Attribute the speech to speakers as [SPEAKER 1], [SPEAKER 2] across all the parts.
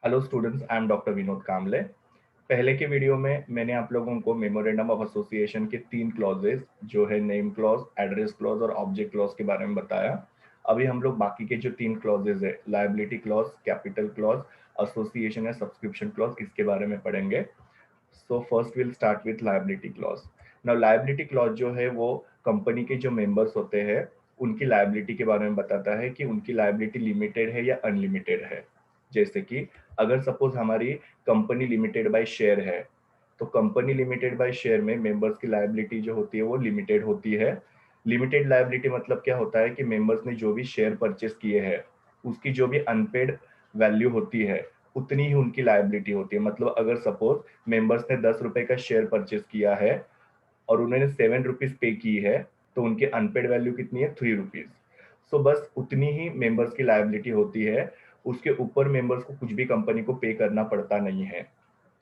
[SPEAKER 1] Hello students, I am doctor Vinod Kamle. पहले के video में मैंने आप लोगों को मेमोरेंडम ऑफ एसोसिएशन के 3 क्लॉजेस जो है नेम क्लॉज, एड्रेस क्लॉज और ऑब्जेक्ट क्लॉज के बारे में बताया। अभी हम लोग बाकी के जो 3 क्लॉजेस है, liability clause, capital clause, association या सब्सक्रिप्शन क्लॉज, इसके बारे में पढ़ेंगे। So first will start with liability clause. Now liability clause जो है वो कंपनी के जो मेंबर्स होते हैं उनकी लायबिलिटी के बारे में बताता है कि उनकी लायबिलिटी लिमिटेड है या अनलिमिटेड है। जैसे कि अगर सपोज हमारी कंपनी लिमिटेड बाय शेयर है, तो कंपनी लिमिटेड बाय शेयर में मेंबर्स की लायबिलिटी जो होती है वो लिमिटेड होती है। लिमिटेड लायबिलिटी मतलब क्या होता है कि मेंबर्स ने जो भी शेयर परचेस किए हैं उसकी जो भी अनपेड वैल्यू होती है उतनी ही उनकी लायबिलिटी होती है। मतलब अगर सपोज मेंबर्स ने 10 रुपए का शेयर परचेस किया है और उन्होंने 7 रुपीज पे की है, तो उनकी अनपेड वैल्यू कितनी है? 3 रुपीज। सो बस उतनी ही मेंबर्स की लायबिलिटी होती है, उसके ऊपर मेंबर्स को कुछ भी कंपनी को पे करना पड़ता नहीं है।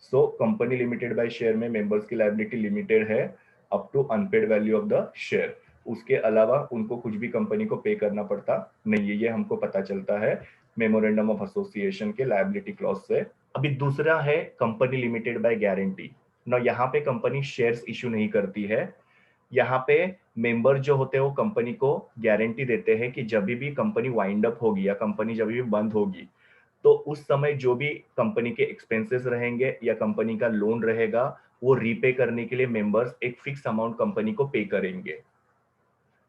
[SPEAKER 1] So company limited by share में मेंबर्स की लायबिलिटी लिमिटेड है up to unpaid value of the share. उसके अलावा उनको कुछ भी कंपनी को पे करना पड़ता नहीं है। ये हमको पता चलता है मेमोरेंडम ऑफ एसोसिएशन के लायबिलिटी क्लॉज से। अभी दूसरा है कंपनी लिमिटेड बाय गारंटी। ना यहाँ पे कंपनी शेयर्स इशू नहीं करती है। यहाँ पे मेंबर जो होते हैं वो कंपनी को गारंटी देते हैं कि जब भी कंपनी वाइंड अप होगी या कंपनी जब भी बंद होगी, तो उस समय जो भी कंपनी के एक्सपेंसेस रहेंगे या कंपनी का लोन रहेगा, वो रीपे करने के लिए मेंबर्स एक फिक्स अमाउंट कंपनी को पे करेंगे।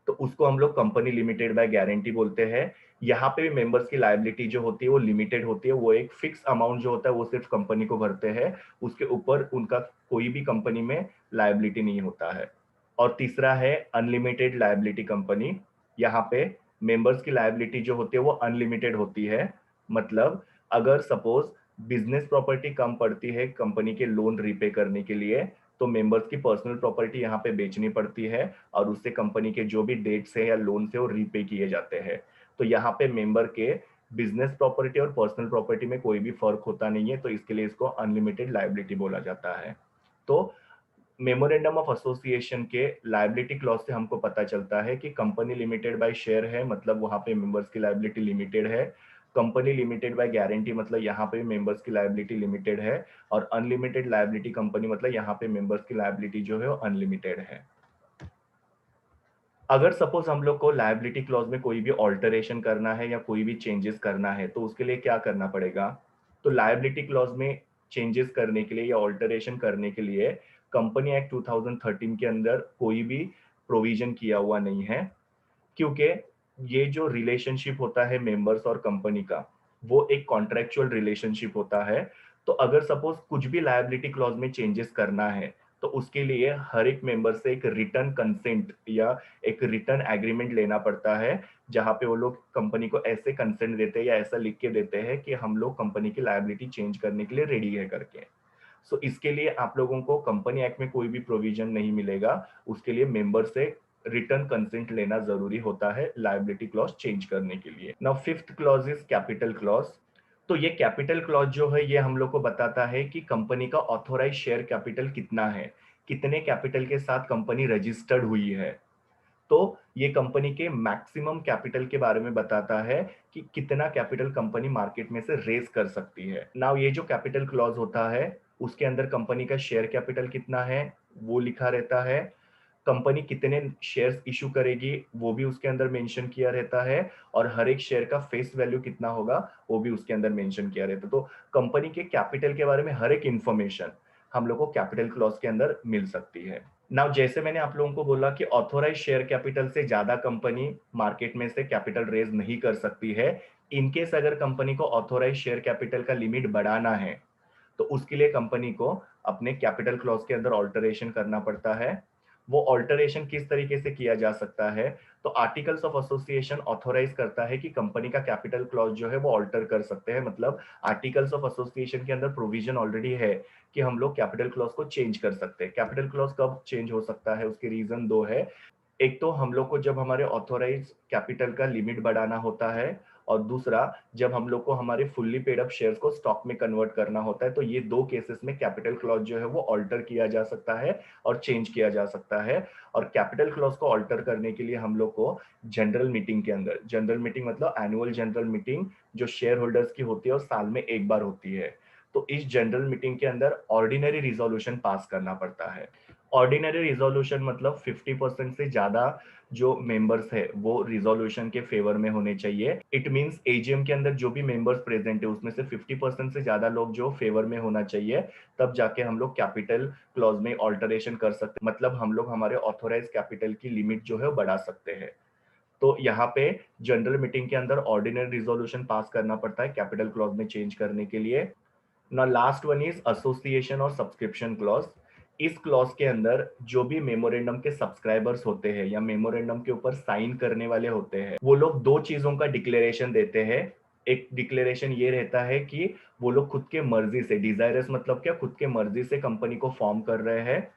[SPEAKER 1] तो उसको हम लोग कंपनी लिमिटेड बाय गारंटी बोलते हैं। यहाँ पे भी मेंबर्स की लायबिलिटी जो होती है वो लिमिटेड होती है। वो एक फिक्स अमाउंट जो होता है वो सिर्फ कंपनी को भरते हैं, उसके ऊपर उनका कोई भी कंपनी में लायबिलिटी नहीं होता है। और तीसरा है अनलिमिटेड लायबिलिटी कंपनी। यहाँ पे मेंबर्स की लायबिलिटी जो होती है वो अनलिमिटेड होती है। मतलब अगर सपोज बिजनेस प्रॉपर्टी कम पड़ती है कंपनी के लोन रीपे करने के लिए, तो मेंबर्स की पर्सनल प्रॉपर्टी यहाँ पे बेचनी पड़ती है और उससे कंपनी के जो भी डेट्स है या लोन से वो रीपे किए जाते हैं। तो यहाँ पे मेंबर के बिजनेस प्रॉपर्टी और पर्सनल प्रॉपर्टी में कोई भी फर्क होता नहीं है, तो इसके लिए इसको अनलिमिटेड लायबिलिटी बोला जाता है। तो मेमोरेंडम ऑफ एसोसिएशन के लायबिलिटी क्लॉज से हमको पता चलता है कि कंपनी लिमिटेड बाय शेयर है, मतलब वहां पे मेंबर्स की लायबिलिटी लिमिटेड है। कंपनी लिमिटेड बाय गारंटी मतलब यहाँ पे मेंबर्स की लायबिलिटी लिमिटेड है। और अनलिमिटेड लायबिलिटी कंपनी मतलब यहाँ पे मेंबर्स की लायबिलिटी जो है वो अनलिमिटेड है। अगर सपोज हम लोग को लायबिलिटी क्लॉज में कोई भी ऑल्टरेशन करना है या कोई भी चेंजेस करना है, तो उसके लिए क्या करना पड़ेगा? तो लायबिलिटी क्लॉज में चेंजेस करने के लिए या ऑल्टरेशन करने के लिए कंपनी एक्ट 2013 के अंदर कोई भी प्रोविजन किया हुआ नहीं है। क्योंकि ये जो रिलेशनशिप होता है मेंबर्स और कंपनी का, वो एक कॉन्ट्रेक्चुअल रिलेशनशिप होता है। तो अगर सपोज कुछ भी लायबिलिटी क्लॉज में चेंजेस करना है, तो उसके लिए हर एक मेंबर से एक रिटर्न कंसेंट या एक रिटर्न एग्रीमेंट लेना पड़ता है, जहां पे वो लोग कंपनी को ऐसे कंसेंट देते हैं या ऐसा लिख के देते हैं कि हम लोग कंपनी की लायबिलिटी चेंज करने के लिए रेडी है करके। सो इसके लिए आप लोगों को कंपनी एक्ट में कोई भी प्रोविजन नहीं मिलेगा। उसके लिए मेंबर से रिटर्न कंसेंट लेना जरूरी होता है लायबिलिटी क्लॉज चेंज करने के लिए। Now fifth clause is capital clause. तो ये कैपिटल क्लॉज जो है ये हम लोग को बताता है कि कंपनी का ऑथोराइज शेयर कैपिटल कितना है, कितने कैपिटल के साथ कंपनी रजिस्टर्ड हुई है। तो ये कंपनी के मैक्सिमम कैपिटल के बारे में बताता है कि कितना कैपिटल कंपनी मार्केट में से रेज कर सकती है। नाउ ये जो कैपिटल क्लॉज होता है उसके अंदर कंपनी का शेयर कैपिटल कितना है वो लिखा रहता है। कंपनी कितने शेयर्स इशू करेगी वो भी उसके अंदर मेंशन किया रहता है। और हर एक शेयर का फेस वैल्यू कितना होगा वो भी उसके अंदर मेंशन किया रहता है। तो कंपनी के कैपिटल के बारे में हर एक इंफॉर्मेशन हम लोग को कैपिटल क्लॉज के अंदर मिल सकती है। नाउ जैसे मैंने आप लोगों को बोला कि ऑथोराइज शेयर कैपिटल से ज्यादा कंपनी मार्केट में से कैपिटल रेज नहीं कर सकती है। इनकेस अगर कंपनी को ऑथोराइज शेयर कैपिटल का लिमिट बढ़ाना है, तो उसके लिए कंपनी को अपने कैपिटल क्लॉज के अंदर ऑल्टरेशन करना पड़ता है। वो ऑल्टरेशन किस तरीके से किया जा सकता है? तो आर्टिकल्स ऑफ एसोसिएशन ऑथोराइज करता है कि कंपनी का कैपिटल क्लॉज जो है वो ऑल्टर कर सकते हैं। मतलब आर्टिकल्स ऑफ एसोसिएशन के अंदर प्रोविजन ऑलरेडी है कि हम लोग कैपिटल क्लॉज को चेंज कर सकते हैं। कैपिटल क्लॉज कब चेंज हो सकता है? उसके रीजन दो है। एक तो हम लोग को जब हमारे ऑथोराइज कैपिटल का लिमिट बढ़ाना होता है, और दूसरा जब हम लोग को हमारे फुल्ली पेड अप शेयर्स को स्टॉक में कन्वर्ट करना होता है, तो ये दो केसेस में कैपिटल क्लॉज जो है वो ऑल्टर किया जा सकता है और चेंज किया जा सकता है। और कैपिटल क्लॉज को ऑल्टर करने के लिए हम लोग को जनरल मीटिंग के अंदर, जनरल मीटिंग मतलब एनुअल जनरल मीटिंग जो शेयर होल्डर्स की होती है और साल में एक बार होती है, तो इस जनरल मीटिंग के अंदर ऑर्डिनरी रिजोल्यूशन पास करना पड़ता है। ऑर्डिनरी रिजोल्यूशन मतलब 50% से ज्यादा जो मेंबर्स है वो रिजोल्यूशन के फेवर में होने चाहिए। इट मींस एजीएम के अंदर जो भी मेंबर्स प्रेजेंट है उसमें से 50% से ज्यादा लोग जो फेवर में होना चाहिए, तब जाके हम लोग कैपिटल क्लॉज में ऑल्टरेशन कर सकते, मतलब हम लोग हमारे ऑथोराइज कैपिटल की लिमिट जो है वो बढ़ा सकते हैं। तो यहाँ पे जनरल मीटिंग के अंदर ऑर्डिनरी रिजोल्यूशन पास करना पड़ता है कैपिटल क्लॉज में चेंज करने के लिए। Now last one is association और सब्सक्रिप्शन क्लॉज। इस क्लॉज के अंदर जो भी मेमोरेंडम के सब्सक्राइबर्स होते हैं या मेमोरेंडम के ऊपर साइन करने वाले होते हैं, वो लोग दो चीजों का डिक्लेरेशन देते हैं। एक डिक्लेरेशन ये रहता है कि वो लोग खुद के मर्जी से, डिजायरस मतलब क्या, खुद के मर्जी से कंपनी को फॉर्म कर रहे हैं।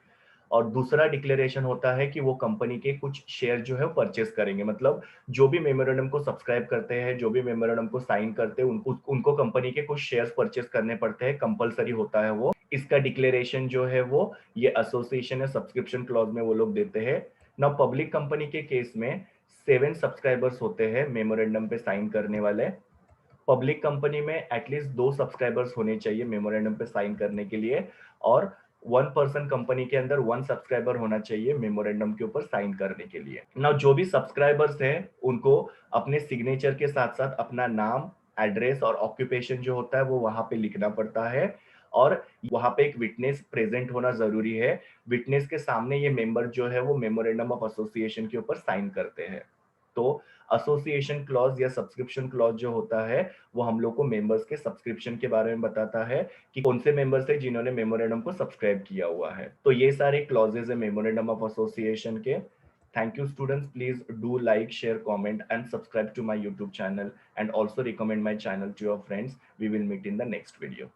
[SPEAKER 1] और दूसरा डिक्लेरेशन होता है कि वो कंपनी के कुछ शेयर जो है परचेस करेंगे, मतलब जो भी मेमोरेंडम को सब्सक्राइब करते हैं, जो भी मेमोरेंडम को साइन करते हैं, उनको कंपनी के कुछ शेयर्स परचेस करने पड़ते हैं, कंपलसरी होता है वो। इसका डिक्लेरेशन जो है वो ये एसोसिएशन या सब्सक्रिप्शन क्लॉज में वो लोग देते हैं ना। पब्लिक कंपनी के केस में 7 सब्सक्राइबर्स होते हैं मेमोरेंडम पे साइन करने वाले। पब्लिक कंपनी में एटलीस्ट 2 सब्सक्राइबर्स होने चाहिए मेमोरेंडम पे साइन करने के लिए, और 1 पर्सन कंपनी के अंदर 1 सब्सक्राइबर होना चाहिए मेमोरेंडम के ऊपर साइन करने के लिए। नाउ जो भी सब्सक्राइबर्स हैं उनको अपने सिग्नेचर के साथ साथ अपना नाम, एड्रेस और ऑक्यूपेशन जो होता है वो वहां पे लिखना पड़ता है, और वहां पे एक विटनेस प्रेजेंट होना जरूरी है। विटनेस के सामने ये मेंबर जो है वो मेमोरेंडम ऑफ एसोसिएशन के ऊपर साइन करते हैं। तो एसोसिएशन क्लॉज या सब्सक्रिप्शन क्लॉज जो होता है वो हम लोग को मेंबर्स के सब्सक्रिप्शन के बारे में बताता है कि कौन से मेंबर्स है जिन्होंने मेमोरेंडम को सब्सक्राइब किया हुआ है। तो ये सारे क्लॉजेज है मेमोरेंडम ऑफ एसोसिएशन के। Thank you students, please do like, share, comment and subscribe to my YouTube channel, and also recommend my channel to your friends. We will meet in the next video.